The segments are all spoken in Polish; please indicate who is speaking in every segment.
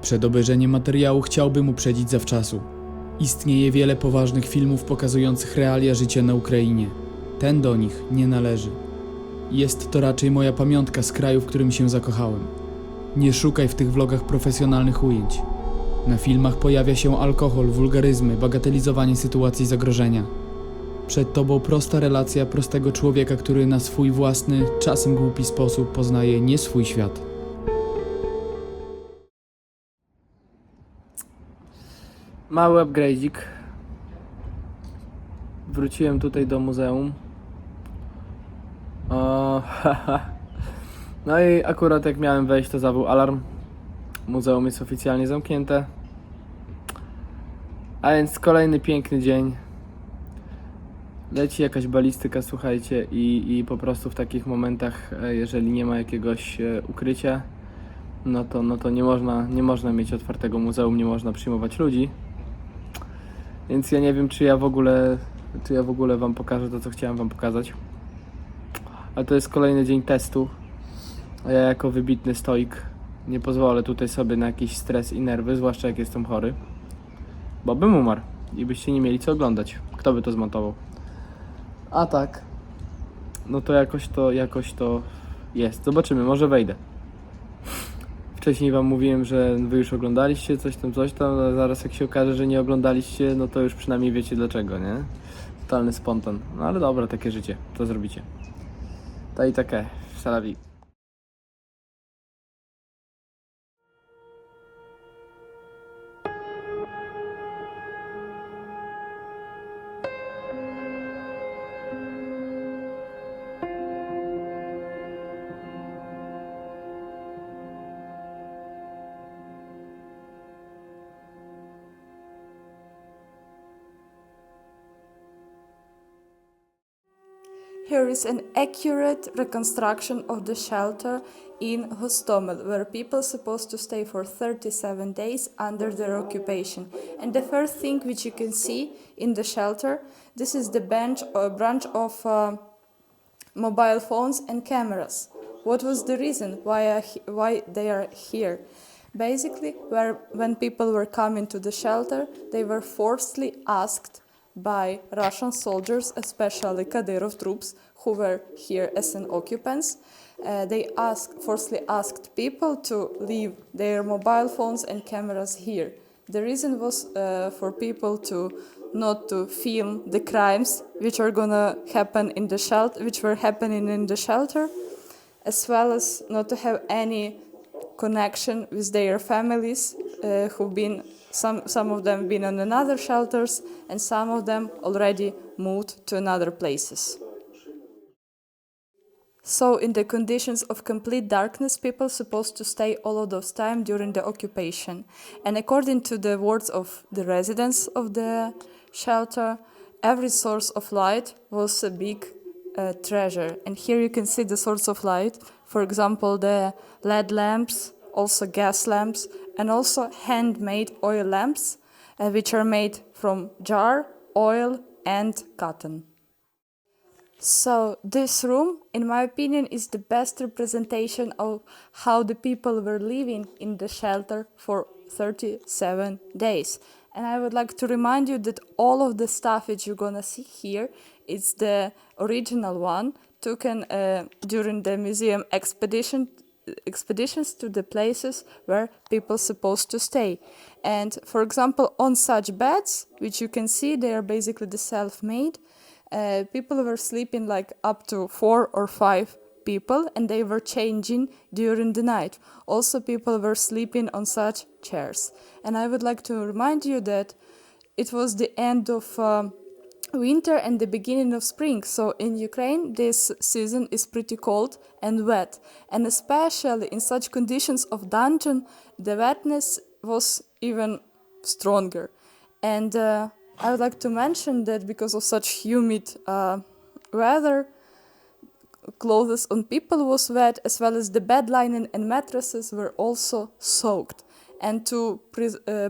Speaker 1: Przed obejrzeniem materiału chciałbym uprzedzić zawczasu. Istnieje wiele poważnych filmów pokazujących realia życia na Ukrainie. Ten do nich nie należy. Jest to raczej moja pamiątka z kraju, w którym się zakochałem. Nie szukaj w tych vlogach profesjonalnych ujęć. Na filmach pojawia się alkohol, wulgaryzmy, bagatelizowanie sytuacji zagrożenia. Przed tobą prosta relacja prostego człowieka, który na swój własny, czasem głupi sposób poznaje nie swój świat.
Speaker 2: Mały upgrade'ik. Wróciłem tutaj do muzeum. No i akurat jak miałem wejść, to zawył alarm. Muzeum jest oficjalnie zamknięte. A więc kolejny piękny dzień. Leci jakaś balistyka, słuchajcie, i po prostu w takich momentach, jeżeli nie ma jakiegoś ukrycia, no to nie można mieć otwartego muzeum, nie można przyjmować ludzi. Więc ja nie wiem, czy ja w ogóle wam pokażę to, co chciałem wam pokazać. Ale to jest kolejny dzień testu. A ja jako wybitny stoik nie pozwolę tutaj sobie na jakiś stres i nerwy, zwłaszcza jak jestem chory. Bo bym umarł i byście nie mieli co oglądać. Kto by to zmontował? A tak. No to jakoś to jest. Zobaczymy, może wejdę. Wcześniej wam mówiłem, że wy już oglądaliście coś tam, a zaraz jak się okaże, że nie oglądaliście, no to już przynajmniej wiecie dlaczego, nie? Totalny spontan. No ale dobra, takie życie. Co zrobicie? To i takie. Salawi.
Speaker 3: Here is an accurate reconstruction of the shelter in Hostomel, where people supposed to stay for 37 days under their occupation. And the first thing which you can see in the shelter, this is the branch of mobile phones and cameras. What was the reason why they are here? Basically, when people were coming to the shelter, they were forcibly asked by Russian soldiers, especially Kadyrov troops, who were here as an occupants. They forcibly asked people to leave their mobile phones and cameras here. The reason was for people not to film the crimes which were happening in the shelter, as well as not to have any connection with their families who've been. Some of them been in another shelters, and some of them already moved to another places. So in the conditions of complete darkness, people supposed to stay all of those time during the occupation. And according to the words of the residents of the shelter, every source of light was a big treasure. And here you can see the source of light. For example, the LED lamps, also gas lamps, and also handmade oil lamps, which are made from jar, oil, and cotton. So this room, in my opinion, is the best representation of how the people were living in the shelter for 37 days. And I would like to remind you that all of the stuff that you're gonna see here is the original one taken during the museum expeditions to the places where people supposed to stay. And for example, on such beds, which you can see, they are basically the self-made, people were sleeping like up to 4 or 5 people, and they were changing during the night. Also, people were sleeping on such chairs. And I would like to remind you that it was the end of winter and the beginning of spring. So in Ukraine, this season is pretty cold and wet. And especially in such conditions of dungeon, the wetness was even stronger. And I would like to mention that because of such humid weather, clothes on people was wet, as well as the bed linen and mattresses were also soaked. And to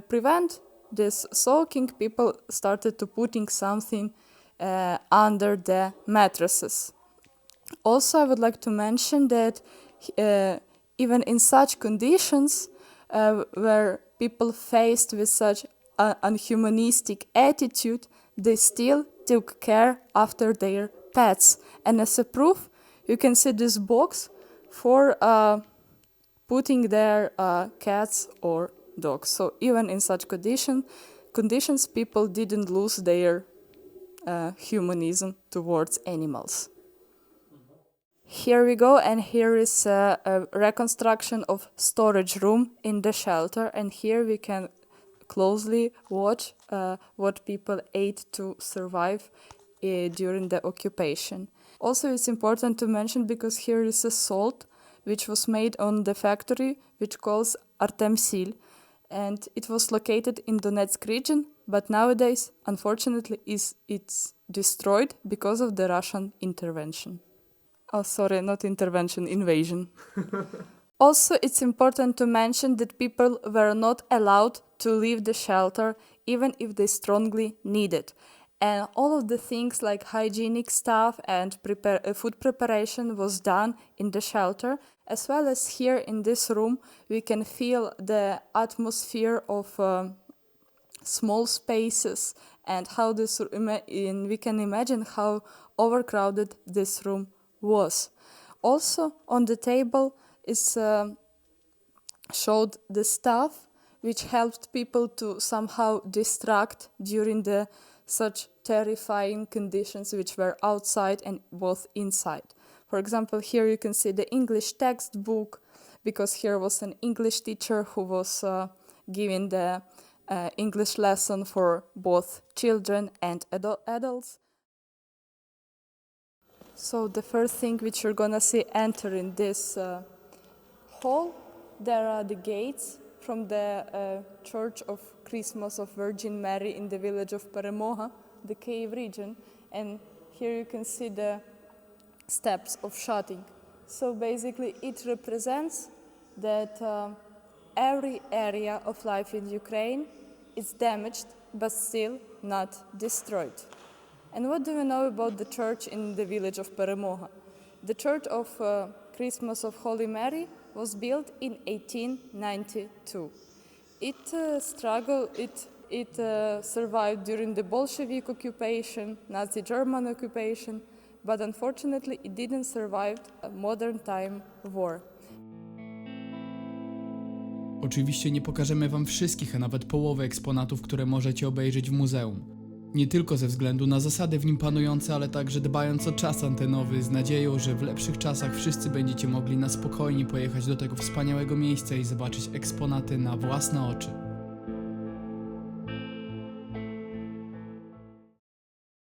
Speaker 3: prevent this soaking, people started to putting something under the mattresses. Also, I would like to mention that even in such conditions, where people faced with such unhumanistic attitude, they still took care after their pets. And as a proof, you can see this box for putting their cats or dogs. So even in such conditions, people didn't lose their humanism towards animals. Here we go, and here is a reconstruction of storage room in the shelter, and here we can closely watch what people ate to survive during the occupation. Also, it's important to mention because here is a salt which was made on the factory which calls Artemsil, and it was located in Donetsk region, but nowadays, unfortunately, it's destroyed because of the Russian intervention. Oh, sorry, not intervention, invasion. Also, it's important to mention that people were not allowed to leave the shelter even if they strongly needed. And all of the things like hygienic stuff and food preparation was done in the shelter. As well as here in this room, we can feel the atmosphere of small spaces and how we can imagine how overcrowded this room was. Also on the table is showed the stuff which helped people to somehow distract during the such terrifying conditions which were outside and both inside. For example, here you can see the English textbook, because here was an English teacher who was giving the English lesson for both children and adults. So the first thing which you're gonna see entering this hall, there are the gates from the Church of Christmas of Virgin Mary in the village of Перемога, the Kyiv region, and here you can see the steps of shutting. So basically it represents that every area of life in Ukraine is damaged but still not destroyed. And what do we know about the church in the village of Перемога? The Church of Christmas of Holy Mary was built in 1892. It survived during the Bolshevik occupation, Nazi German occupation, but unfortunately it didn't survive a modern time war.
Speaker 1: Oczywiście nie pokażemy wam wszystkich, a nawet połowy eksponatów, które możecie obejrzeć w muzeum. Nie tylko ze względu na zasady w nim panujące, ale także dbając o czas antenowy, z nadzieją, że w lepszych czasach wszyscy będziecie mogli na spokojnie pojechać do tego wspaniałego miejsca i zobaczyć eksponaty na własne oczy.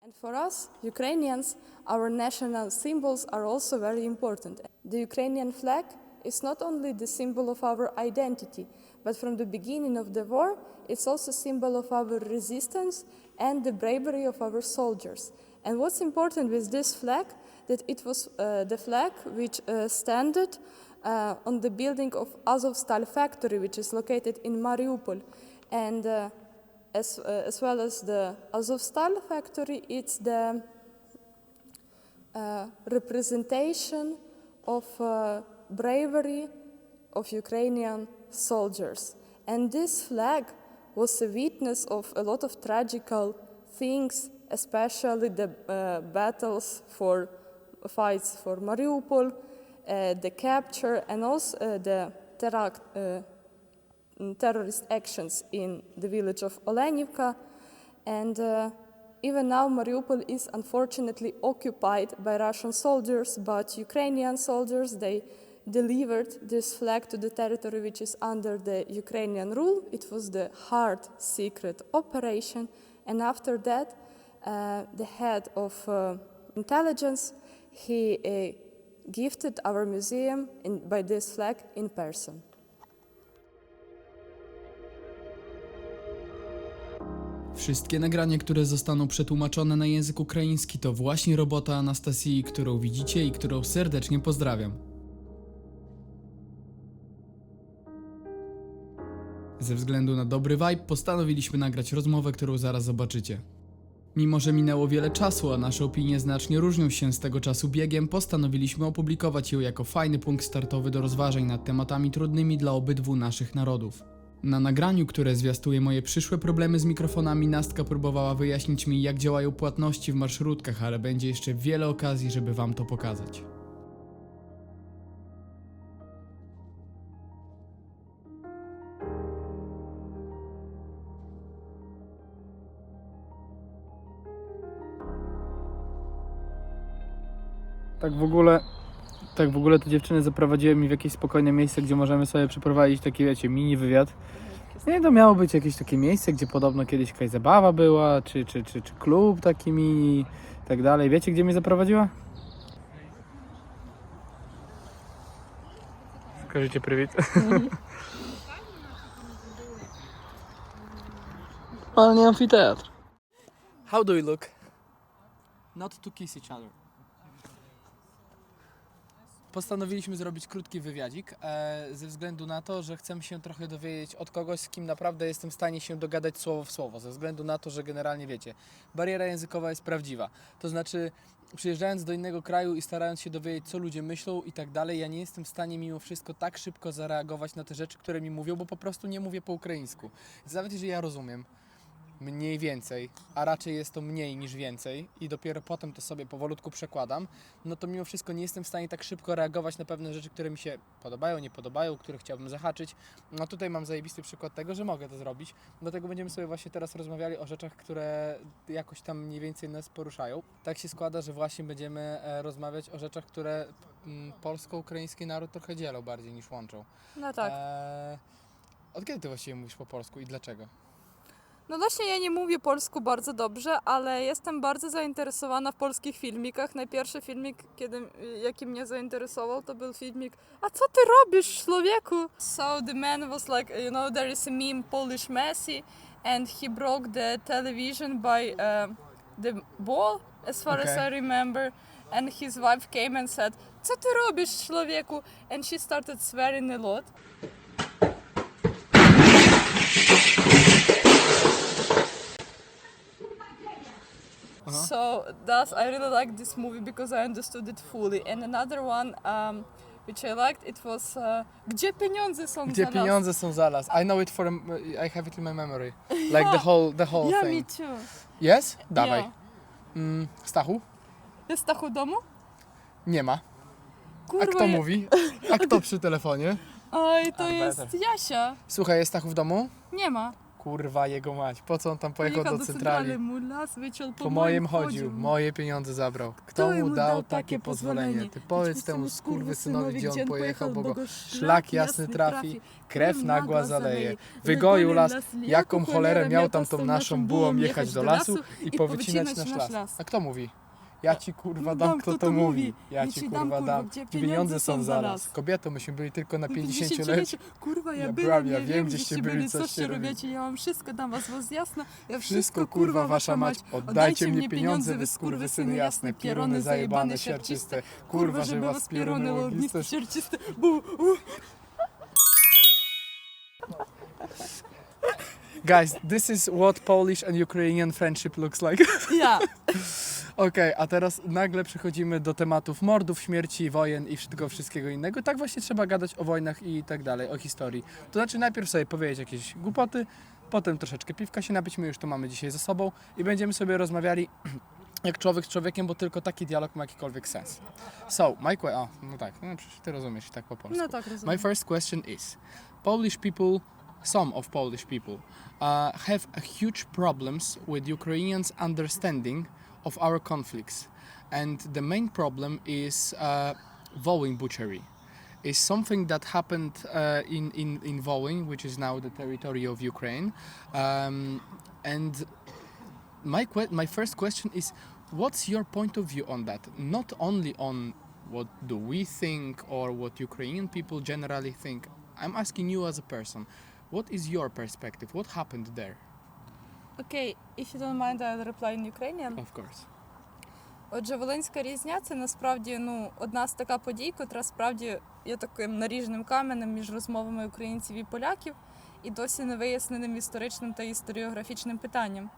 Speaker 3: And for us, Ukrainians, our national symbols are also very important. The Ukrainian flag is not only the symbol of our identity, but from the beginning of the war, it's also a symbol of our resistance and the bravery of our soldiers. And what's important with this flag, that it was the flag which standed on the building of Azovstal factory, which is located in Mariupol. And as well as the Azovstal factory, it's the representation of bravery of Ukrainian soldiers. And this flag was a witness of a lot of tragical things, especially the battles for fights for Mariupol, the capture, and also the terrorist actions in the village of Olenivka. And even now Mariupol is unfortunately occupied by Russian soldiers, but Ukrainian soldiers, they delivered this flag to the territory which is under the Ukrainian rule. It was the hard secret operation, and after that the head of intelligence, he gifted our museum by this flag in person.
Speaker 1: Wszystkie nagrania, które zostaną przetłumaczone na język ukraiński, to właśnie robota Anastasji, którą widzicie i którą serdecznie pozdrawiam. Ze względu na dobry vibe postanowiliśmy nagrać rozmowę, którą zaraz zobaczycie. Mimo że minęło wiele czasu, a nasze opinie znacznie różnią się z tego czasu biegiem, postanowiliśmy opublikować ją jako fajny punkt startowy do rozważań nad tematami trudnymi dla obydwu naszych narodów. Na nagraniu, które zwiastuje moje przyszłe problemy z mikrofonami, Nastka próbowała wyjaśnić mi, jak działają płatności w marszrutkach, ale będzie jeszcze wiele okazji, żeby wam to pokazać.
Speaker 2: Tak w ogóle te dziewczyny zaprowadziły mi w jakieś spokojne miejsce, gdzie możemy sobie przeprowadzić taki, wiecie, mini wywiad. Nie, to miało być jakieś takie miejsce, gdzie podobno kiedyś jakaś zabawa była, czy klub taki mini i tak dalej. Wiecie, gdzie mnie zaprowadziła? Скажите привет. Ale nie amfiteatr. How do we look? Not to kiss each other. Postanowiliśmy zrobić krótki wywiadzik, ze względu na to, że chcemy się trochę dowiedzieć od kogoś, z kim naprawdę jestem w stanie się dogadać słowo w słowo, ze względu na to, że generalnie wiecie, bariera językowa jest prawdziwa. To znaczy, przyjeżdżając do innego kraju i starając się dowiedzieć, co ludzie myślą i tak dalej, ja nie jestem w stanie mimo wszystko tak szybko zareagować na te rzeczy, które mi mówią, bo po prostu nie mówię po ukraińsku. Nawet jeżeli ja rozumiem mniej więcej, a raczej jest to mniej niż więcej i dopiero potem to sobie powolutku przekładam, no to mimo wszystko nie jestem w stanie tak szybko reagować na pewne rzeczy, które mi się podobają, nie podobają, które chciałbym zahaczyć. No tutaj mam zajebisty przykład tego, że mogę to zrobić, dlatego będziemy sobie właśnie teraz rozmawiali o rzeczach, które jakoś tam mniej więcej nas poruszają. Tak się składa, że właśnie będziemy rozmawiać o rzeczach, które polsko-ukraiński naród trochę dzielą bardziej niż łączą.
Speaker 3: No tak.
Speaker 2: Od kiedy ty właściwie mówisz po polsku i dlaczego?
Speaker 3: No właśnie ja nie mówię polsku bardzo dobrze, ale jestem bardzo zainteresowana w polskich filmikach. Najpierwszy filmik, jaki mnie zainteresował, to był filmik "A co ty robisz, człowieku?" So the man was like, you know, there is a meme Polish Messi and he broke the television by the ball, as far as I remember. And his wife came and said, "Co ty robisz, człowieku?" And she started swearing a lot. So thus I really liked this movie because I understood it fully. And another one which I liked, it was Gdzie pieniądze są
Speaker 2: Gdzie
Speaker 3: za nas?
Speaker 2: pieniądze są za las. I know it I have it in my memory. Like the whole
Speaker 3: Yeah,
Speaker 2: thing.
Speaker 3: me too.
Speaker 2: Yes? Dawaj.
Speaker 3: Yeah.
Speaker 2: Stachu?
Speaker 3: Jest Stachu w domu?
Speaker 2: Nie ma.
Speaker 3: Kurwa,
Speaker 2: A kto mówi? A kto przy telefonie?
Speaker 3: Oj, to jest Jasia.
Speaker 2: Słuchaj, jest Stachu w domu?
Speaker 3: Nie ma.
Speaker 2: Kurwa jego mać. Po co on tam pojechał do centrali?
Speaker 3: Mu las wyciął,
Speaker 2: Po moim chodził. Moje pieniądze zabrał. Kto mu dał takie pozwolenie? Ty powiedz temu skurwysynowi, gdzie on pojechał, bo go szlak jasny trafi, krew nagła zaleje. Wygoił las, jaką cholerę miał tam tą naszą bułą jechać do lasu i powycinać nasz las. A kto mówi? Ja ci kurwa dam, kto to mówi. Ja ci kurwa dam. Gdzie pieniądze są za las. Kobieto, myśmy byli tylko na 50-lecie.
Speaker 3: Kurwa, ja wiem, gdzieście byli, coście robicie. Ja wam wszystko dam, was jasno. Ja
Speaker 2: wszystko kurwa wasza mać. Oddajcie mnie pieniądze, wy skurwysyny jasne. Pieruny zajebane, siarczyste. Kurwa, że was pieruny logniste,
Speaker 3: siarczyste.
Speaker 2: Guys, this is what Polish and Ukrainian friendship looks like.
Speaker 3: Ja.
Speaker 2: Okej, a teraz nagle przechodzimy do tematów mordów, śmierci, wojen i wszystkiego innego. Tak właśnie trzeba gadać o wojnach i tak dalej, o historii. To znaczy najpierw sobie powiedzieć jakieś głupoty, potem troszeczkę piwka się napić, my już to mamy dzisiaj ze sobą i będziemy sobie rozmawiali jak człowiek z człowiekiem, bo tylko taki dialog ma jakikolwiek sens. So, no tak, no przecież ty rozumiesz tak po polsku.
Speaker 3: No tak, rozumiem.
Speaker 2: My first question is, some of Polish people have huge problems with Ukrainians' understanding of our conflicts, and the main problem is Wołyń butchery. Is something that happened in Wołyń, which is now the territory of Ukraine, and my first question is, what's your point of view on that? Not only on what do we think or what Ukrainian people generally think. I'm asking you as a person, what is your perspective? What happened there?
Speaker 3: Okay, if you don't mind, I'll reply in Ukrainian.
Speaker 2: Of course.
Speaker 3: Отже, Волинська різня – це насправді одна з така подій, котра справді є таким наріжним каменем між розмовами українців і поляків і досі не виясненим історичним та історіографічним питанням.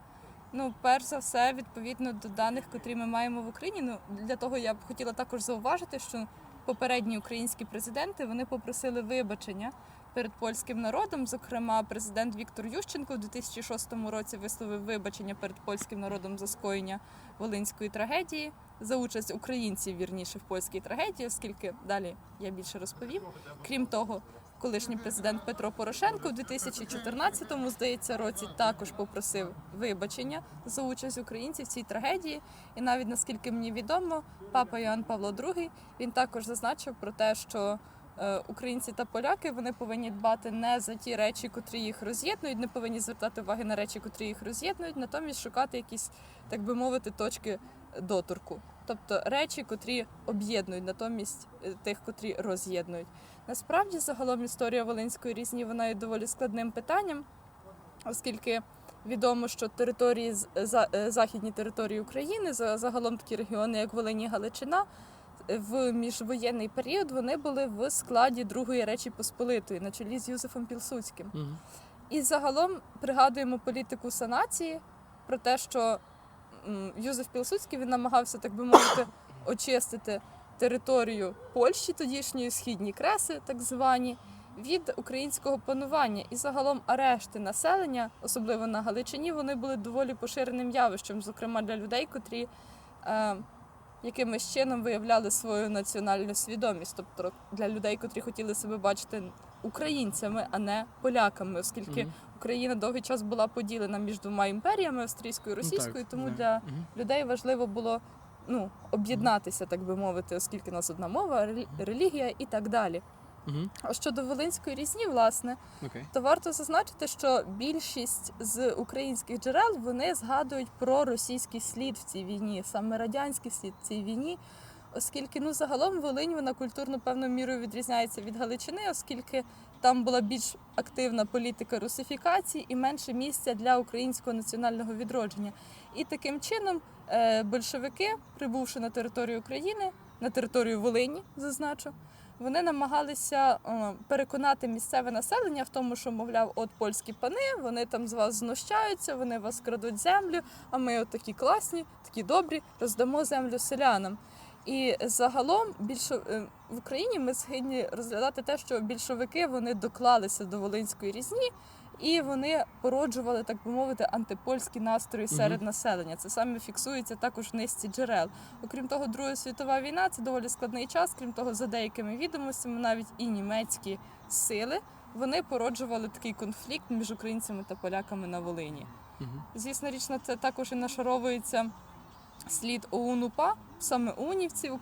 Speaker 3: Ну, перш за все, відповідно до даних, котрі ми маємо в Україні, ну, для того я б хотіла також зауважити, що попередні українські президенти, вони попросили вибачення перед польським народом. Зокрема, президент Віктор Ющенко в 2006 році висловив вибачення перед польським народом за скоєння Волинської трагедії, за участь українців, вірніше, в польській трагедії, оскільки далі я більше розповім. Крім того, колишній президент Петро Порошенко в 2014-му, здається, році також попросив вибачення за участь українців в цій трагедії. І навіть, наскільки мені відомо, папа Іоанн Павло II, він також зазначив про те, що українці та поляки, вони повинні дбати не за ті речі, котрі їх роз'єднують, не повинні звертати уваги на речі, котрі їх роз'єднують, натомість шукати якісь, так би мовити, точки доторку. Тобто речі, котрі об'єднують, натомість тих, котрі роз'єднують. Насправді, загалом, історія Волинської різні, вона є доволі складним питанням, оскільки відомо, що території, західні території України, загалом такі регіони, як Волинь і Галичина, в міжвоєнний період вони були в складі Другої Речі Посполитої, на чолі з Юзефом Пілсудським. І загалом пригадуємо політику санації, про те, що Юзеф Пілсудський, він намагався, так би мовити, очистити територію Польщі, тодішньої, східні креси, так звані, від українського панування. І загалом арешти населення, особливо на Галичині, вони були доволі поширеним явищем, зокрема для людей, котрі якимось чином виявляли свою національну свідомість, тобто для людей, котрі хотіли себе бачити українцями, а не поляками, оскільки Україна довгий час була поділена між двома імперіями, австрійською і російською, тому для людей важливо було об'єднатися, так би мовити, оскільки у нас одна мова, релігія і так далі. А щодо Волинської різні, власне, то варто зазначити, що більшість з українських джерел, вони згадують про російський слід в цій війні, саме радянський слід в цій війні, оскільки, загалом Волинь, вона культурно певною мірою відрізняється від Галичини, оскільки там була більш активна політика русифікації і менше місця для українського національного відродження. І таким чином большевики, прибувши на територію України, на територію Волині, зазначу, вони намагалися переконати місцеве населення в тому, що, мовляв, от польські пани, вони там з вас знущаються, вони вас крадуть землю, а ми от такі класні, такі добрі, роздамо землю селянам. І загалом в Україні ми схильні розглядати те, що більшовики, вони доклалися до Волинської різні, і вони породжували, так би мовити, антипольські настрої серед населення. Це саме фіксується також в низці джерел. Окрім того, Друга світова війна – це доволі складний час. Крім того, за деякими відомостями, навіть і німецькі сили, вони породжували такий конфлікт між українцями та поляками на Волині. Звісно, річ на це також і нашаровується слід ОУН-УПА, саме ОУНівців,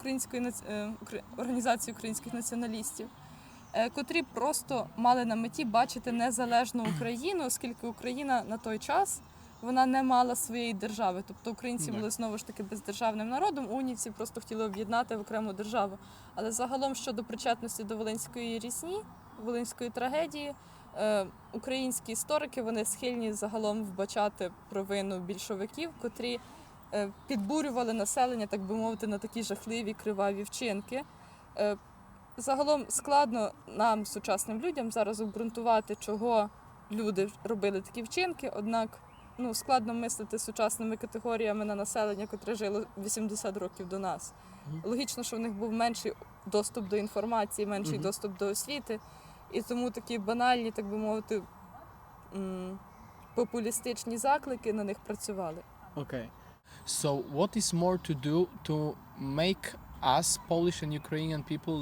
Speaker 3: Організації українських націоналістів, котрі просто мали на меті бачити незалежну Україну, оскільки Україна на той час, вона не мала своєї держави. Тобто українці були знову ж таки бездержавним народом, ОУНівці просто хотіли об'єднати в окрему державу. Але загалом щодо причетності до Волинської різні, Волинської трагедії, українські історики, вони схильні загалом вбачати провину більшовиків, котрі підбурювали населення, так би мовити, на такі жахливі, криваві вчинки. Загалом складно нам, сучасним людям, зараз обґрунтувати, чого люди робили такі вчинки, однак складно мислити сучасними категоріями на населення, котре жило 80 років до нас. Логічно, що в них був менший доступ до інформації, менший доступ до освіти, і тому такі банальні, так би мовити, популістичні заклики на них працювали.
Speaker 2: Okay. So what is more to do to make us, Polish and Ukrainian people,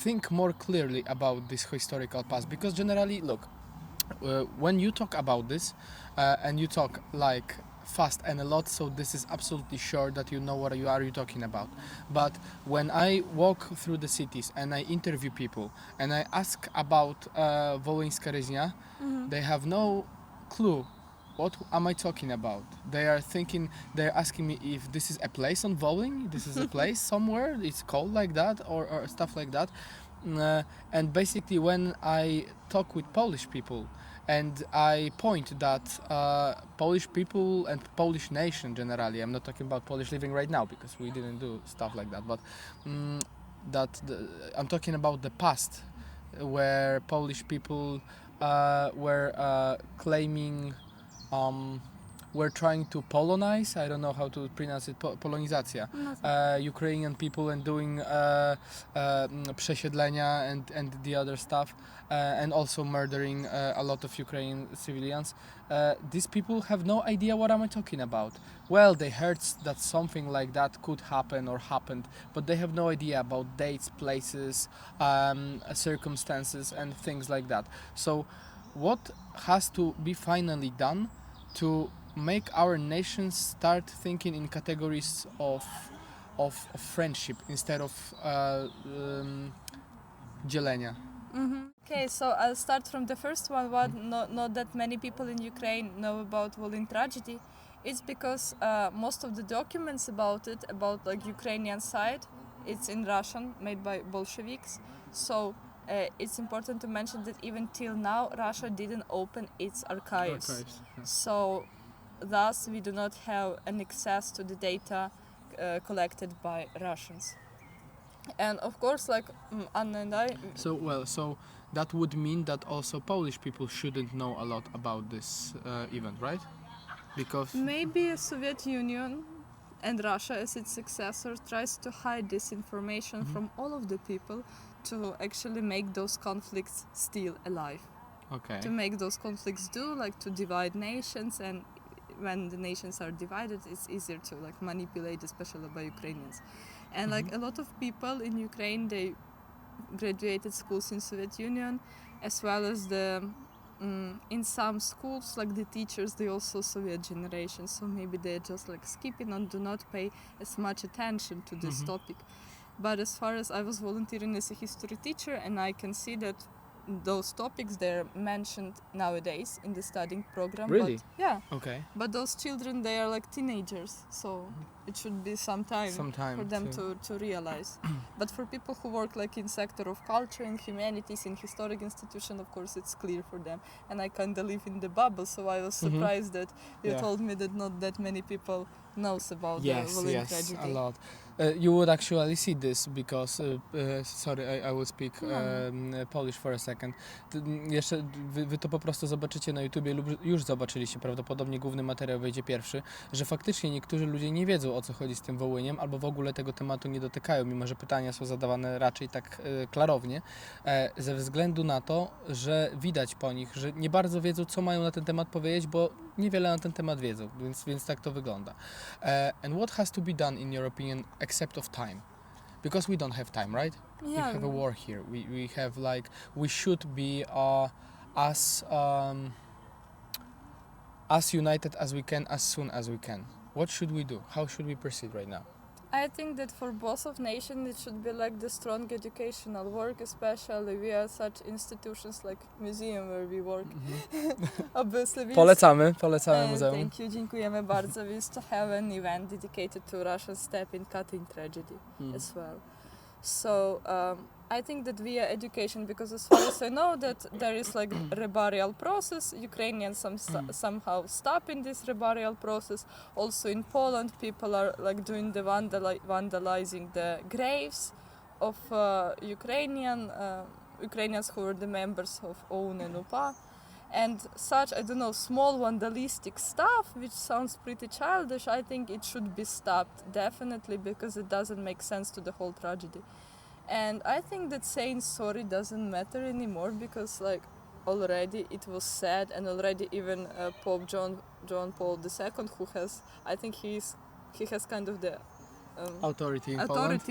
Speaker 2: think more clearly about this historical past? Because generally, look, when you talk about this and you talk fast and a lot, so this is absolutely sure that you know what you are talking about. But when I walk through the cities and I interview people and I ask about Wołyńska Reznia, they have no clue. What am I talking about? They're asking me if this is a place on Wołyń, this is a place somewhere, it's called like that, or stuff like that. And basically when I talk with Polish people and I point that Polish people and Polish nation generally, I'm not talking about Polish living right now because we didn't do stuff like that, but I'm talking about the past where Polish people were claiming were trying to Polonize, I don't know how to pronounce it, Polonizacja, Ukrainian people and doing przesiedlenia and the other stuff, and also murdering a lot of Ukrainian civilians. These people have no idea what am I talking about. Well, they heard that something like that could happen or happened, but they have no idea about dates, places, circumstances and things like that. So what has to be finally done to make our nations start thinking in categories of friendship instead of dzielenia?
Speaker 3: Okay, so I'll start from the first one. What not that many people in Ukraine know about Wołyń tragedy. It's because most of the documents about it, about like Ukrainian side, it's in Russian, made by Bolsheviks. So it's important to mention that even till now, Russia didn't open its archives. So thus we do not have an access to the data collected by Russians. And of course, like Anna and I...
Speaker 2: So that would mean that also Polish people shouldn't know a lot about this event, right? Because
Speaker 3: maybe Soviet Union and Russia as its successor tries to hide this information from all of the people to actually make those conflicts still alive.
Speaker 2: okay.
Speaker 3: To make those conflicts like to divide nations, and when the nations are divided, it's easier to like manipulate, especially by Ukrainians. And like a lot of people in Ukraine, they graduated schools in Soviet Union, as well as the in some schools, like the teachers, they also Soviet generation, so maybe they're just like skipping and do not pay as much attention to this topic. But as far as I was volunteering as a history teacher, and I can see that those topics they're mentioned nowadays in the studying program.
Speaker 2: Really?
Speaker 3: But, yeah.
Speaker 2: Okay.
Speaker 3: But those children, they are like teenagers, so it should be some time for them to realize. But for people who work like in sector of culture and humanities in historic institution, of course it's clear for them. And I kind of live in the bubble, so I was surprised that you told me that not that many people knows about the Wołyń tragedy.
Speaker 2: Yes, a lot. You would actually see this because, sorry, I will speak Polish for a second. Jeszcze wy to po prostu zobaczycie na YouTubie lub już zobaczyliście, prawdopodobnie główny materiał wejdzie pierwszy, że faktycznie niektórzy ludzie nie wiedzą, o co chodzi z tym Wołyniem, albo w ogóle tego tematu nie dotykają, mimo że pytania są zadawane raczej tak klarownie, ze względu na to, że widać po nich, że nie bardzo wiedzą, co mają na ten temat powiedzieć, bo niewiele na ten temat wiedzą, więc tak to wygląda. And what has to be done in your opinion except of time? Because we don't have time, right?
Speaker 3: Yeah.
Speaker 2: We have a war here. We have like, we should be as united as we can, as soon as we can. What should we do? How should we proceed right now?
Speaker 3: I think that for both of nations it should be like the strong educational work, especially we are such institutions like Museum where we work. Obviously
Speaker 2: Polecamy muzeum.
Speaker 3: Thank you, dziękujemy bardzo. We used to have an event dedicated to Russian step in cutting tragedy as well. So I think that via education, because as far as I know that there is like reburial process, Ukrainians somehow stop in this reburial process. Also in Poland, people are like doing the vandalizing the graves of Ukrainians who were the members of OUN and UPA. And such, I don't know, small vandalistic stuff, which sounds pretty childish, I think it should be stopped, definitely, because it doesn't make sense to the whole tragedy. And I think that saying sorry doesn't matter anymore, because like already it was said, and already even Pope John Paul II, who has, I think he has kind of the
Speaker 2: authority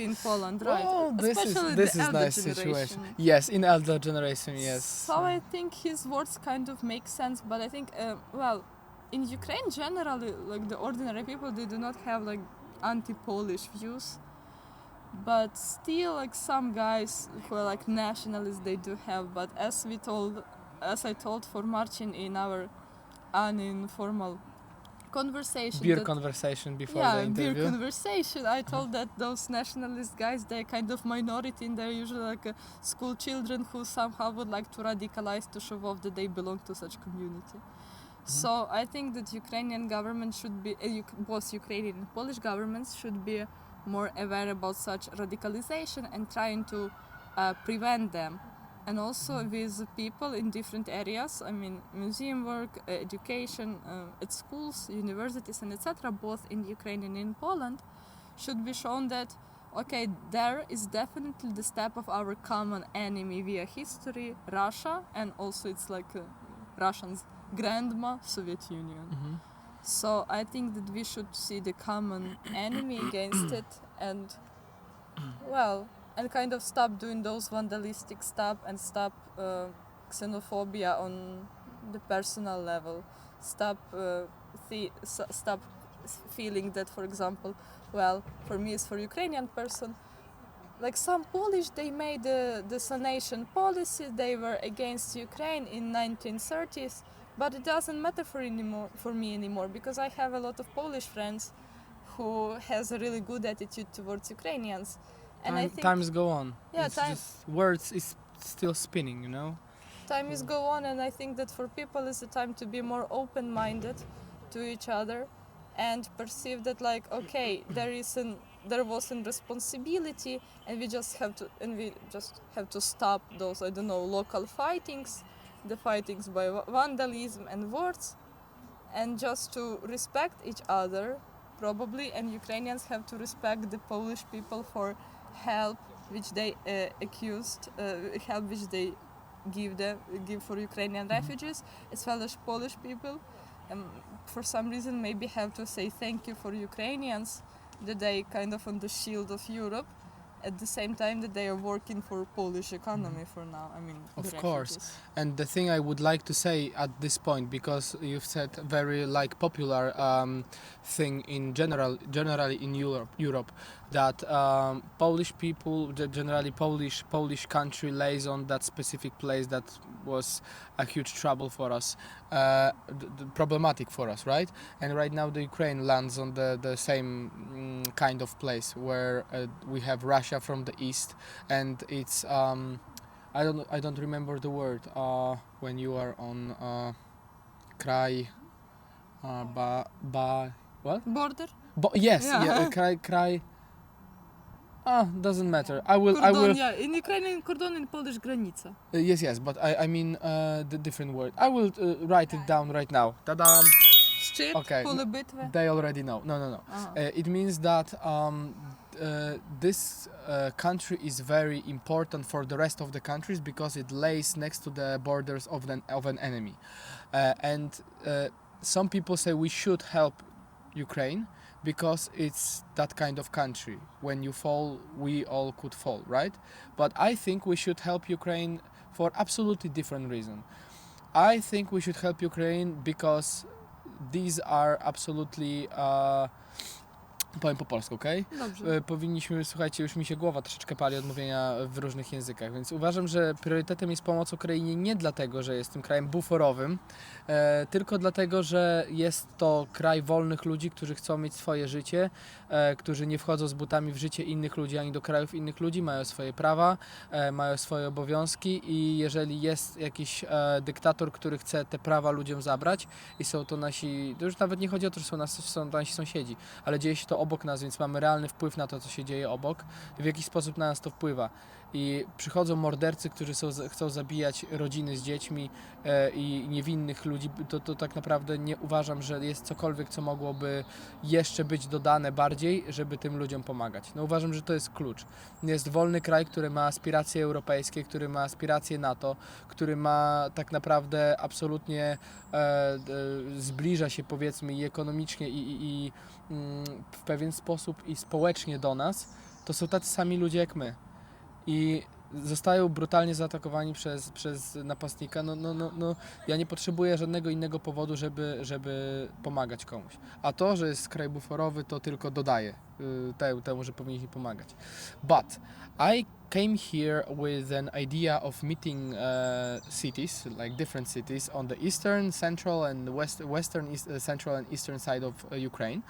Speaker 3: in Poland, right?
Speaker 2: Oh, this is nice situation. Yes, in elder generation, yes.
Speaker 3: So I think his words kind of make sense, but I think, in Ukraine generally, like the ordinary people, they do not have like anti-Polish views, but still, like some guys who are like nationalists, they do have. But as I told for Marcin in our uninformal conversation.
Speaker 2: Beer conversation before the interview.
Speaker 3: Beer conversation. I told that those nationalist guys, they're kind of minority, and they're usually like school children who somehow would like to radicalize to show off that they belong to such community. So I think that Ukrainian government should be, both Ukrainian and Polish governments should be more aware about such radicalization and trying to prevent them. and also with people in different areas. I mean, museum work, education at schools, universities, and etc., both in Ukraine and in Poland, should be shown that, okay, there is definitely the step of our common enemy via history, Russia, and also it's like Russians' grandma, Soviet Union. So I think that we should see the common enemy against it and, well, and kind of stop doing those vandalistic stuff and stop xenophobia on the personal level. Stop stop feeling that, for example, well, for me as for Ukrainian person, like some Polish, they made the sanation policy, they were against Ukraine in 1930s, but it doesn't matter for me anymore because I have a lot of Polish friends who has a really good attitude towards Ukrainians. And I think
Speaker 2: Times go on.
Speaker 3: Yeah,
Speaker 2: It's
Speaker 3: time-
Speaker 2: just words is still spinning, you know.
Speaker 3: time is go on, and I think that for people it's a time to be more open-minded to each other and perceive that, like, okay, there was a responsibility, and we just have to stop those, I don't know, local fightings, the fightings by vandalism and words, and just to respect each other probably, and Ukrainians have to respect the Polish people for help which they help which they give for Ukrainian refugees, as well as Polish people. For some reason maybe have to say thank you for Ukrainians, that they kind of on the shield of Europe, at the same time that they are working for Polish economy for now. I mean,
Speaker 2: Of
Speaker 3: the
Speaker 2: course.
Speaker 3: refugees.
Speaker 2: And the thing I would like to say at this point, because you've said very like popular thing in generally in Europe, that Polish people, generally Polish country lays on that specific place that was a huge trouble for us, problematic for us, right? And right now the Ukraine lands on the same kind of place where we have Russia from the east, and it's I don't remember the word when you are on kraj what?
Speaker 3: Border?
Speaker 2: Yes,
Speaker 3: Yeah.
Speaker 2: kraj. Doesn't matter. I will.
Speaker 3: Yeah, in Ukrainian cordon, in Polish granica.
Speaker 2: Yes, but I mean the different word. I will write it down right now. Ta-dam!
Speaker 3: Szczyt,
Speaker 2: Okay.
Speaker 3: pole bitwy.
Speaker 2: They already know. No.
Speaker 3: Uh-huh.
Speaker 2: It means that this country is very important for the rest of the countries because it lays next to the borders of an enemy, and some people say we should help Ukraine because it's that kind of country. When you fall, we all could fall, right? But I think we should help Ukraine for absolutely different reason. I think we should help Ukraine because these are absolutely powiem po polsku, okej?
Speaker 3: Dobrze.
Speaker 2: Powinniśmy, słuchajcie, już mi się głowa troszeczkę pali od mówienia w różnych językach, więc uważam, że priorytetem jest pomoc Ukrainie nie dlatego, że jest tym krajem buforowym, tylko dlatego, że jest to kraj wolnych ludzi, którzy chcą mieć swoje życie, którzy nie wchodzą z butami w życie innych ludzi ani do krajów innych ludzi, mają swoje prawa, mają swoje obowiązki i jeżeli jest jakiś dyktator, który chce te prawa ludziom zabrać i są to nasi, to już nawet nie chodzi o to, że są nasi sąsiedzi, ale dzieje się to obok nas, więc mamy realny wpływ na to, co się dzieje obok i w jaki sposób na nas to wpływa. I przychodzą mordercy, którzy chcą zabijać rodziny z dziećmi i niewinnych ludzi, to tak naprawdę nie uważam, że jest cokolwiek, co mogłoby jeszcze być dodane bardziej, żeby tym ludziom pomagać. No uważam, że to jest klucz. Jest wolny kraj, który ma aspiracje europejskie, który ma aspiracje NATO, który ma tak naprawdę absolutnie zbliża się, powiedzmy, i ekonomicznie i w pewien sposób i społecznie do nas, to są tacy sami ludzie jak my. I zostają brutalnie zaatakowani przez napastnika. No, ja nie potrzebuję żadnego innego powodu, żeby pomagać komuś. A to, że jest kraj buforowy, to tylko dodaje temu, że powinniśmy pomagać. But I came here with an idea of meeting cities, like different cities on the eastern, central and central and eastern side of Ukraine.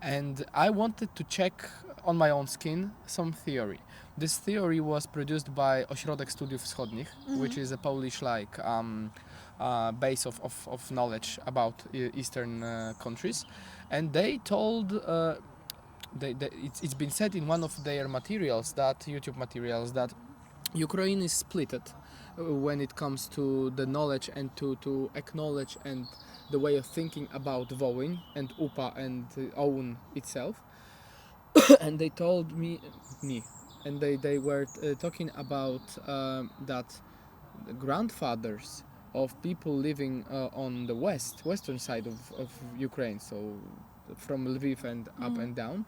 Speaker 2: And I wanted to check on my own skin some theory. This theory was produced by Ośrodek Studiów Wschodnich, which is a Polish base of knowledge about Eastern countries, and they told it's been said in one of their materials, that YouTube materials, that Ukraine is splitted
Speaker 1: when it comes to the knowledge and to acknowledge and the way of thinking about Wołyń and UPA and own itself. And they told me, and they were talking about that the grandfathers of people living on the western side of Ukraine, so from Lviv and up and down,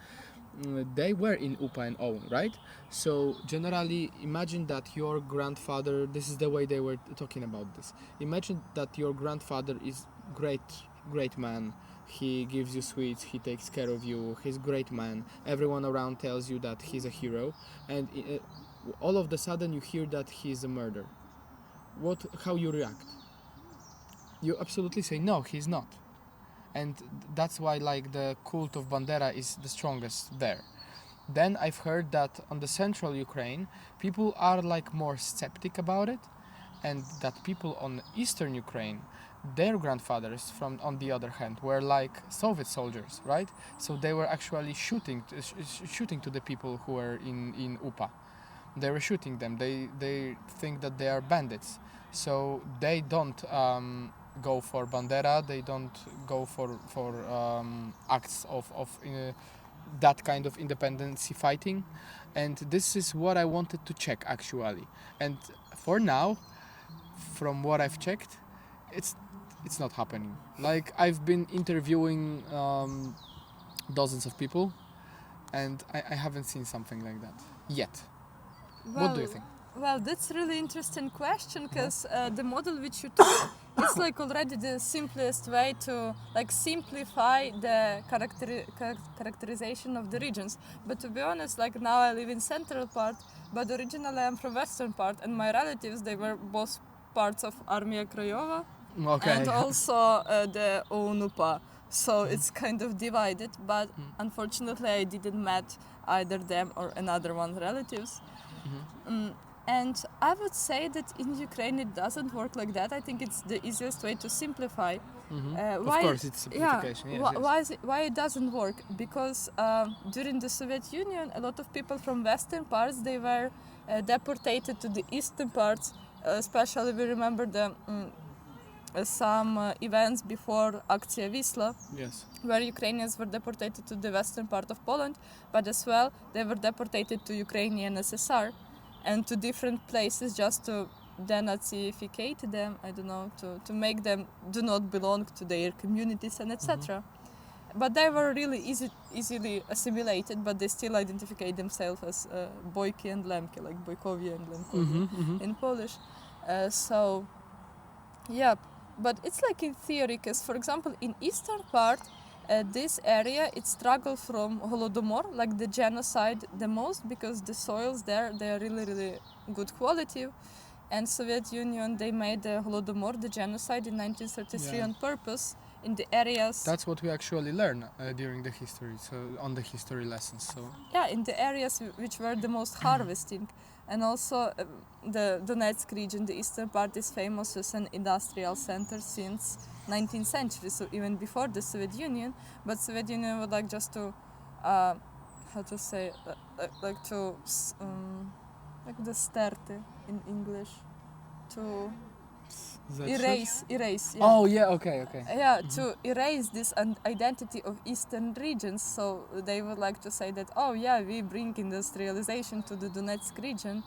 Speaker 1: they were in UPA and OUN, right? So generally, imagine that your grandfather, this is the way they were talking about this. Imagine that your grandfather is great man. He gives you sweets, he takes care of you, he's a great man. Everyone around tells you that he's a hero, and all of a sudden you hear that he's a murderer. How you react? You absolutely say, no, he's not. And that's why like the cult of Bandera is the strongest there. Then I've heard that on the central Ukraine, people are like more skeptic about it, and that people on eastern Ukraine, their grandfathers from on the other hand were like Soviet soldiers, right? So they were actually shooting to the people who were in UPA. They were shooting them. They think that they are bandits, so they don't go for Bandera. They don't go for acts of that kind of independency fighting, and this is what I wanted to check actually. And for now, from what I've checked, it's not happening. Like I've been interviewing dozens of people, and I haven't seen something like that yet. What do you think?
Speaker 3: Well, that's really interesting question, because the model which you took is like already the simplest way to like simplify the characterization of the regions. But to be honest, like now I live in central part, but originally I'm from western part, and my relatives, they were both parts of Armia Krajowa and also the UNUPA. So it's kind of divided, but unfortunately I didn't meet either them or another one relatives. And I would say that in Ukraine it doesn't work like that. I think it's the easiest way to simplify.
Speaker 1: Of course, it's simplification. Yes,
Speaker 3: why it doesn't work? Because during the Soviet Union, a lot of people from western parts, they were deported to the eastern parts. Especially we remember the some events before Akcja Wisla,
Speaker 1: yes,
Speaker 3: where Ukrainians were deported to the western part of Poland, but as well they were deported to Ukrainian SSR and to different places just to denazificate them, I don't know, to make them do not belong to their communities and etc. But they were really easily assimilated, but they still identify themselves as Bojki and Lemki, like Bojkowie and Lemkowie in Polish. So, yeah, but it's like in theory, because for example, in eastern part, this area, it struggled from Holodomor, like the genocide the most, because the soils there, they are really, really good quality. And Soviet Union, they made the Holodomor, the genocide in 1933 on purpose in the areas.
Speaker 1: That's what we actually learn during the history, so on the history lessons. So
Speaker 3: yeah, in the areas which were the most harvesting. And also the Donetsk region, the eastern part, is famous as an industrial center since 19th century, so even before the Soviet Union. But Soviet Union would like just to, how to say, like to, like the sterty in English, to erase. Yeah.
Speaker 1: Oh yeah, okay.
Speaker 3: Yeah, to erase this identity of eastern regions. So they would like to say that, oh yeah, we bring industrialization to the Donetsk region,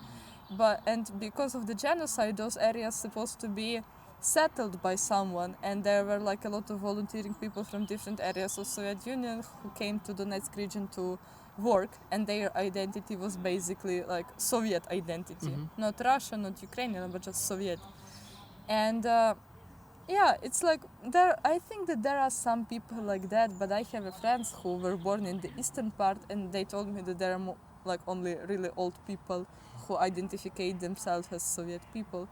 Speaker 3: and because of the genocide, those areas supposed to be settled by someone, and there were like a lot of volunteering people from different areas of Soviet Union who came to Donetsk region to work, and their identity was basically like Soviet identity, not Russian, not Ukrainian, but just Soviet. And yeah, it's like I think that there are some people like that, but I have friends who were born in the eastern part, and they told me that there are like only really old people who identify themselves as Soviet people.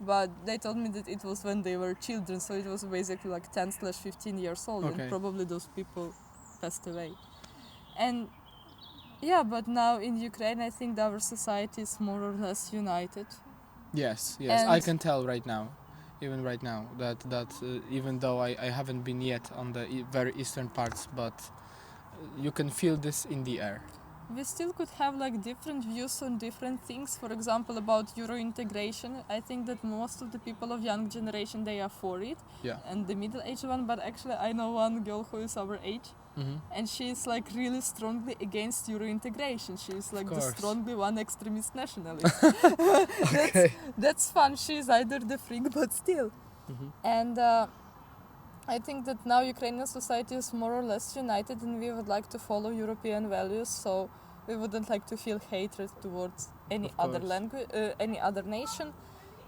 Speaker 3: But they told me that it was when they were children, so it was basically like 10/15 years old, and probably those people passed away. And yeah, but now in Ukraine, I think our society is more or less united.
Speaker 1: Yes, I can tell right now, that even though I haven't been yet on the very eastern parts, but you can feel this in the air.
Speaker 3: we still could have like different views on different things. For example, about Euro integration, I think that most of the people of young generation, they are for it,
Speaker 2: Yeah.
Speaker 3: and the middle-aged one. But actually, I know one girl who is our age, and she's like really strongly against Euro integration. She's like the
Speaker 2: course.
Speaker 3: strongly one extremist nationalist.
Speaker 2: Okay.
Speaker 3: That's fun. She's either the freak, but still. And I think that now Ukrainian society is more or less united, and we would like to follow European values. So we wouldn't like to feel hatred towards any
Speaker 2: Of
Speaker 3: other
Speaker 2: course.
Speaker 3: language, any other nation.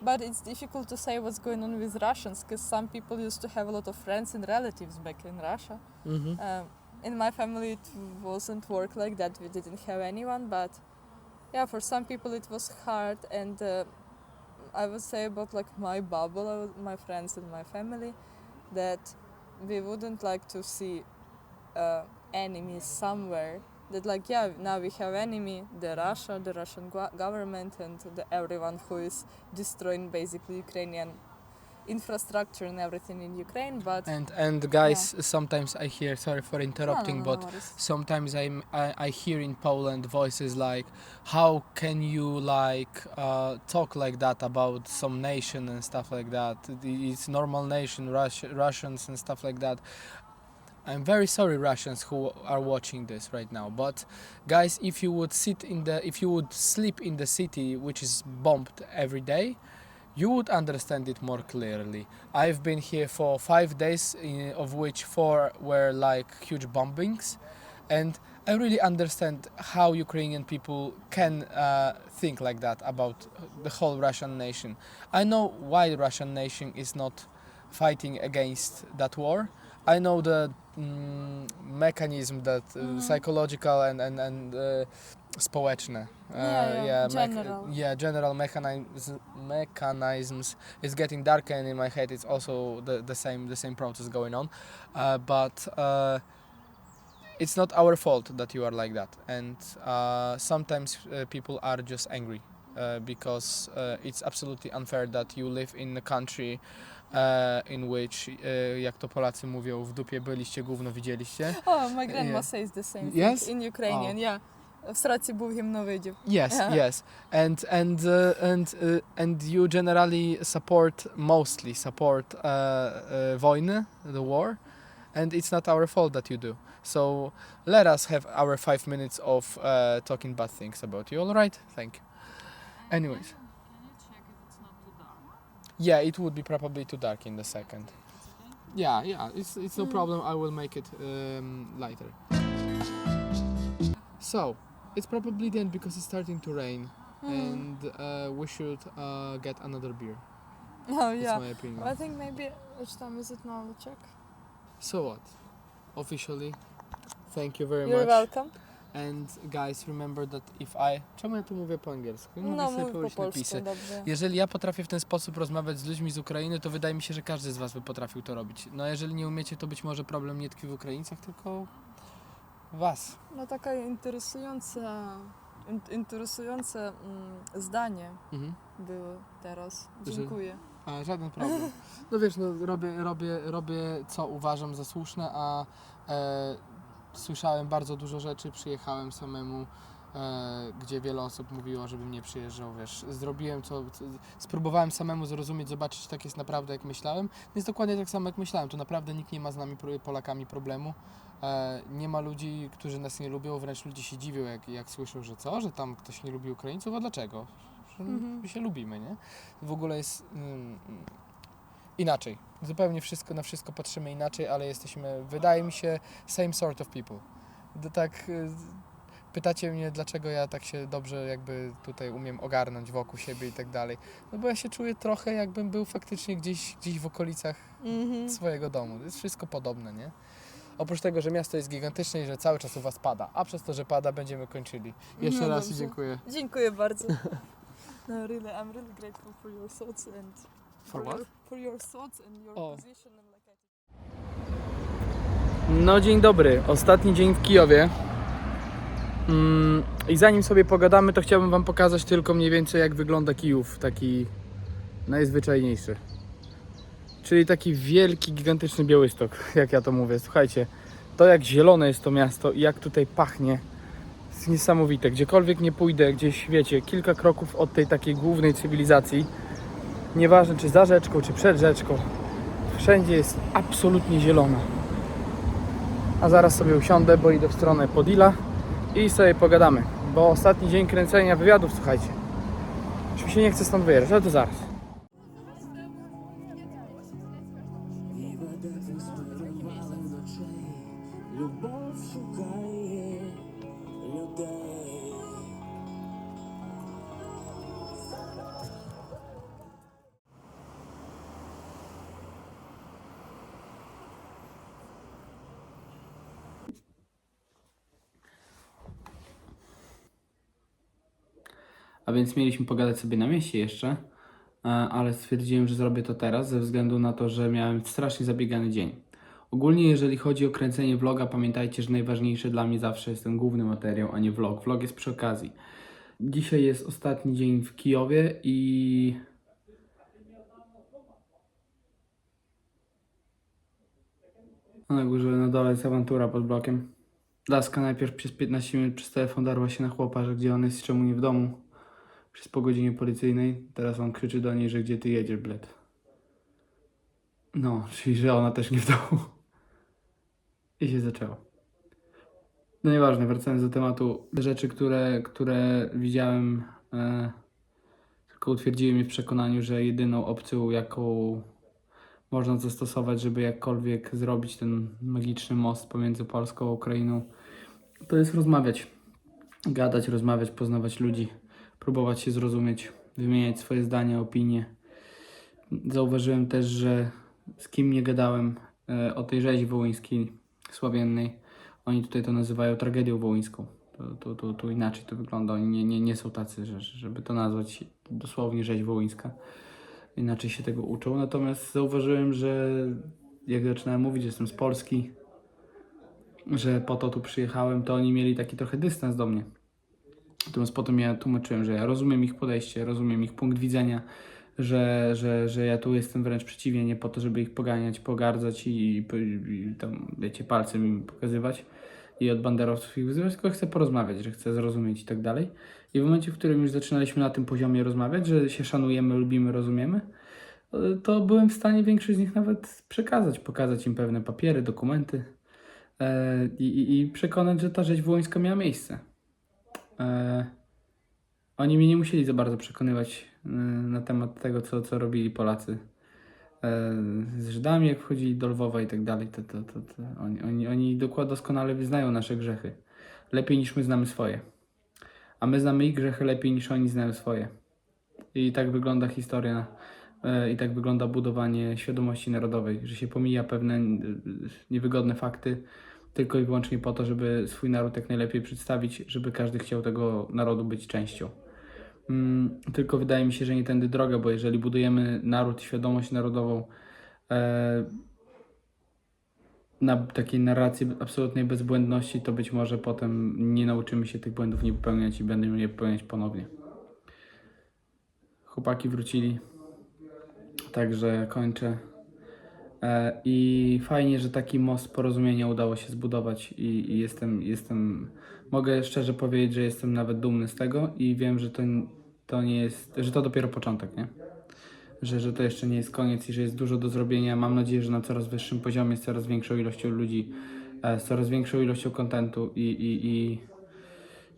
Speaker 3: But it's difficult to say what's going on with Russians, because some people used to have a lot of friends and relatives back in Russia. In my family, it wasn't work like that. We didn't have anyone, but yeah, for some people it was hard. And I would say about like my bubble, my friends and my family, that we wouldn't like to see enemies somewhere. That like, yeah, now we have enemy, the Russian government, and everyone who is destroying basically Ukrainian infrastructure and everything in Ukraine. But
Speaker 2: And guys, sometimes I hear, sorry for interrupting,
Speaker 3: no
Speaker 2: but
Speaker 3: worries.
Speaker 2: sometimes I hear in Poland voices like, how can you like talk like that about some nation and stuff like that? It's normal nation, Russians and stuff like that. I'm very sorry, Russians who are watching this right now, but guys, if you would sleep in the city which is bombed every day, you would understand it more clearly. I've been here for 5 days, of which 4 were like huge bombings, and I really understand how Ukrainian people can think like that about the whole Russian nation. I know why the Russian nation is not fighting against that war. I know the mechanism that psychological and społeczne. General mechanisms is getting darker, and in my head it's also the same process going on. But it's not our fault that you are like that, and sometimes people are just angry because it's absolutely unfair that you live in a country in which, jak to Polacy mówią, w dupie byliście, gówno widzieliście.
Speaker 3: Oh, my grandma says the same thing
Speaker 2: Yes?
Speaker 3: in Ukrainian. Yeah, w sraці був гімно видів.
Speaker 2: Yes, yes, and you generally mostly support wojnę, the war, and it's not our fault that you do. So let us have our 5 minutes of talking bad things about you. All right? Thank you. Anyways.
Speaker 3: Can you check if it's not too dark?
Speaker 2: Yeah, it would be probably too dark in the second. Yeah, it's no problem. I will make it lighter. So, it's probably then because it's starting to rain, and we should get another beer.
Speaker 3: Oh,
Speaker 2: That's
Speaker 3: yeah.
Speaker 2: my opinion.
Speaker 3: I think maybe, which time is it now? Check.
Speaker 2: So what? Officially, thank you very
Speaker 3: You're
Speaker 2: much.
Speaker 3: welcome.
Speaker 2: And guys, remember that Czemu ja tu mówię po angielsku?
Speaker 3: No,
Speaker 2: sobie
Speaker 3: mów po
Speaker 2: powiedzieć
Speaker 3: polsku,
Speaker 2: napisy.
Speaker 3: dobrze.
Speaker 2: Jeżeli ja potrafię w ten sposób rozmawiać z ludźmi z Ukrainy, to wydaje mi się, że każdy z was by potrafił to robić. No jeżeli nie umiecie, to być może problem nie tkwi w Ukraińcach, tylko was.
Speaker 3: No taka interesujące zdanie było teraz. Dziękuję.
Speaker 2: A, żaden problem. No wiesz, no, robię co uważam za słuszne, a słyszałem bardzo dużo rzeczy, przyjechałem samemu, gdzie wiele osób mówiło, żebym nie przyjeżdżał, wiesz, zrobiłem spróbowałem samemu zrozumieć, zobaczyć, tak jest naprawdę jak myślałem. Jest dokładnie tak samo jak myślałem, tu naprawdę nikt nie ma z nami Polakami problemu. Nie ma ludzi, którzy nas nie lubią, wręcz ludzie się dziwią, jak słyszą, że że tam ktoś nie lubi Ukraińców, a dlaczego? Że my się lubimy, nie? W ogóle jest inaczej. Zupełnie na wszystko patrzymy inaczej, ale jesteśmy, wydaje mi się, same sort of people. Tak, pytacie mnie, dlaczego ja tak się dobrze jakby tutaj umiem ogarnąć wokół siebie i tak dalej. No bo ja się czuję trochę, jakbym był faktycznie gdzieś w okolicach swojego domu. To jest wszystko podobne, nie? Oprócz tego, że miasto jest gigantyczne i że cały czas u was pada, a przez to, że pada, będziemy kończyli. Jeszcze raz
Speaker 3: dobrze.
Speaker 2: dziękuję.
Speaker 3: Dziękuję bardzo. No really, I'm really grateful for your thoughts and
Speaker 2: For what?
Speaker 3: For your thoughts and your position and like
Speaker 1: No dzień dobry, ostatni dzień w Kijowie. I zanim sobie pogadamy, to chciałbym wam pokazać tylko mniej więcej jak wygląda Kijów, taki najzwyczajniejszy. Czyli taki wielki, gigantyczny Białystok, jak ja to mówię. Słuchajcie, to jak zielone jest to miasto i jak tutaj pachnie
Speaker 2: jest niesamowite. Gdziekolwiek nie pójdę, gdzieś wiecie, kilka kroków od tej takiej głównej cywilizacji, nieważne czy za rzeczką, czy przed rzeczką, wszędzie jest absolutnie zielono. A zaraz sobie usiądę, bo idę w stronę Podila i sobie pogadamy, bo ostatni dzień kręcenia wywiadów, słuchajcie. Już mi się nie chce stąd wyjeżdżać, ale to zaraz. A więc mieliśmy pogadać sobie na mieście jeszcze, ale stwierdziłem, że zrobię to teraz ze względu na to, że miałem strasznie zabiegany dzień. Ogólnie jeżeli chodzi o kręcenie vloga, pamiętajcie, że najważniejsze dla mnie zawsze jest ten główny materiał, a nie vlog. Vlog jest przy okazji. Dzisiaj jest ostatni dzień w Kijowie i... Na górze, na dole jest awantura pod blokiem. Laska najpierw przez 15 minut przez telefon darła się na chłopa, że gdzie on jest, czemu nie w domu. Przez po godzinie policyjnej. Teraz on krzyczy do niej, że gdzie ty jedziesz, bled. No, czyli że ona też nie w domu. I się zaczęło. No nieważne, wracając do tematu. Rzeczy, które widziałem, tylko utwierdziły mnie w przekonaniu, że jedyną opcją, jaką można zastosować, żeby jakkolwiek zrobić ten magiczny most pomiędzy Polską a Ukrainą, to jest rozmawiać. Gadać, rozmawiać, poznawać ludzi, próbować się zrozumieć, wymieniać swoje zdania, opinie. Zauważyłem też, że z kim nie gadałem o tej rzezi wołyńskiej, sławiennej, oni tutaj to nazywają tragedią wołyńską. Tu inaczej to wygląda. Oni nie są tacy, żeby to nazwać dosłownie rzeź wołyńska. Inaczej się tego uczą. Natomiast zauważyłem, że jak zaczynałem mówić, że jestem z Polski, że po to tu przyjechałem, to oni mieli taki trochę dystans do mnie. Natomiast potem ja tłumaczyłem, że ja rozumiem ich podejście, rozumiem ich punkt widzenia, że ja tu jestem wręcz przeciwnie, nie po to, żeby ich poganiać, pogardzać i tam, wiecie, palcem im pokazywać i od banderowców ich wyzywać, tylko chcę porozmawiać, że chcę zrozumieć i tak dalej. I w momencie, w którym już zaczynaliśmy na tym poziomie rozmawiać, że się szanujemy, lubimy, rozumiemy, to byłem w stanie większość z nich nawet przekazać, pokazać im pewne papiery, dokumenty i przekonać, że ta rzeź wołyńska miała miejsce. Oni mnie nie musieli za bardzo przekonywać na temat tego, co robili Polacy z Żydami, jak wchodzili do Lwowa i tak dalej. Oni doskonale wyznają nasze grzechy. Lepiej niż my znamy swoje. A my znamy ich grzechy lepiej niż oni znają swoje. I tak wygląda historia, i tak wygląda budowanie świadomości narodowej, że się pomija pewne niewygodne fakty, tylko i wyłącznie po to, żeby swój naród jak najlepiej przedstawić, żeby każdy chciał tego narodu być częścią. Tylko wydaje mi się, że nie tędy droga, bo jeżeli budujemy naród, świadomość narodową na takiej narracji absolutnej bezbłędności, to być może potem nie nauczymy się tych błędów nie popełniać i będziemy je popełniać ponownie. Chłopaki wrócili, także kończę. I fajnie, że taki most porozumienia udało się zbudować i mogę szczerze powiedzieć, że jestem nawet dumny z tego i wiem, że to nie jest, że to dopiero początek, nie? Że to jeszcze nie jest koniec i że jest dużo do zrobienia. Mam nadzieję, że na coraz wyższym poziomie, z coraz większą ilością ludzi, z coraz większą ilością kontentu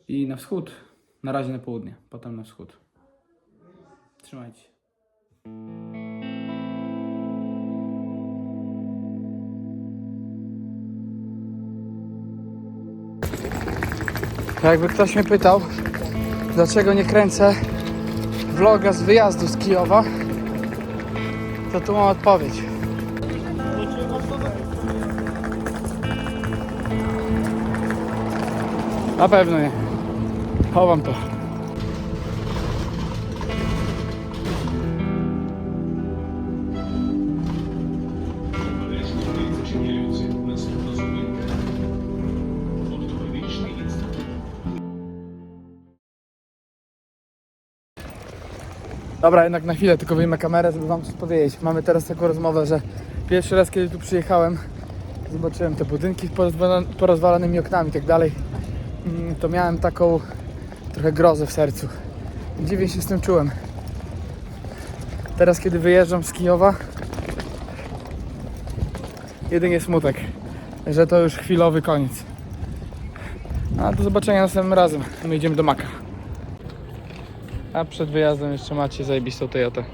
Speaker 2: i na wschód. Na razie na południe, potem na wschód. Trzymajcie się. Jakby ktoś mnie pytał, dlaczego nie kręcę vloga z wyjazdu z Kijowa, to tu mam odpowiedź. Na pewno nie. Chowam to. Dobra, jednak na chwilę tylko wyjmę kamerę, żeby wam coś powiedzieć. Mamy teraz taką rozmowę, że pierwszy raz, kiedy tu przyjechałem, zobaczyłem te budynki z porozwalanymi oknami i tak dalej.
Speaker 1: to miałem taką trochę grozę w sercu. Dziwnie się z tym czułem. Teraz, kiedy wyjeżdżam z Kijowa, jedynie smutek, że to już chwilowy koniec. A do zobaczenia następnym razem. My idziemy do Maka. A przed wyjazdem jeszcze macie zajebistą Toyotę.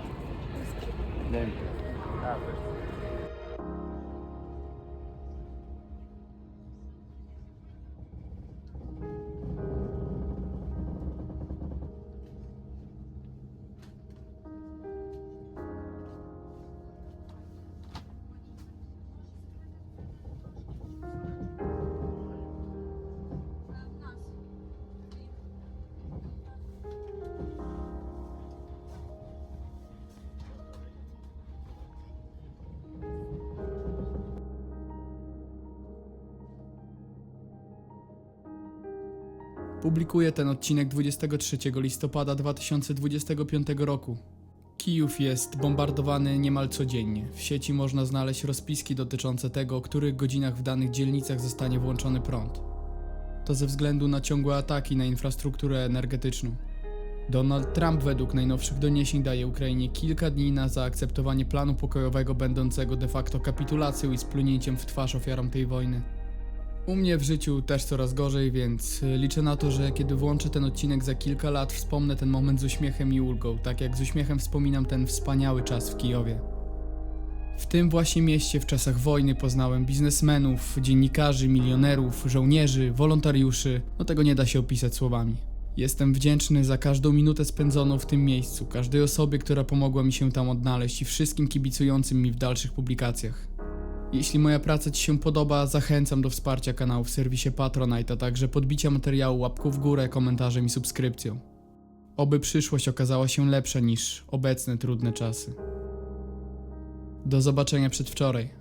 Speaker 1: Publikuję ten odcinek 23 listopada 2025 roku. Kijów jest bombardowany niemal codziennie. W sieci można znaleźć rozpiski dotyczące tego, o których godzinach w danych dzielnicach zostanie włączony prąd. To ze względu na ciągłe ataki na infrastrukturę energetyczną. Donald Trump według najnowszych doniesień daje Ukrainie kilka dni na zaakceptowanie planu pokojowego będącego de facto kapitulacją i splunięciem w twarz ofiarom tej wojny. U mnie w życiu też coraz gorzej, więc liczę na to, że kiedy włączę ten odcinek za kilka lat, wspomnę ten moment z uśmiechem i ulgą, tak jak z uśmiechem wspominam ten wspaniały czas w Kijowie. W tym właśnie mieście w czasach wojny poznałem biznesmenów, dziennikarzy, milionerów, żołnierzy, wolontariuszy, no tego nie da się opisać słowami. Jestem wdzięczny za każdą minutę spędzoną w tym miejscu, każdej osobie, która pomogła mi się tam odnaleźć i wszystkim kibicującym mi w dalszych publikacjach. Jeśli moja praca Ci się podoba, zachęcam do wsparcia kanału w serwisie Patronite, a także podbicia materiału łapką w górę, komentarzem i subskrypcją. Oby przyszłość okazała się lepsza niż obecne trudne czasy. Do zobaczenia przedwczoraj.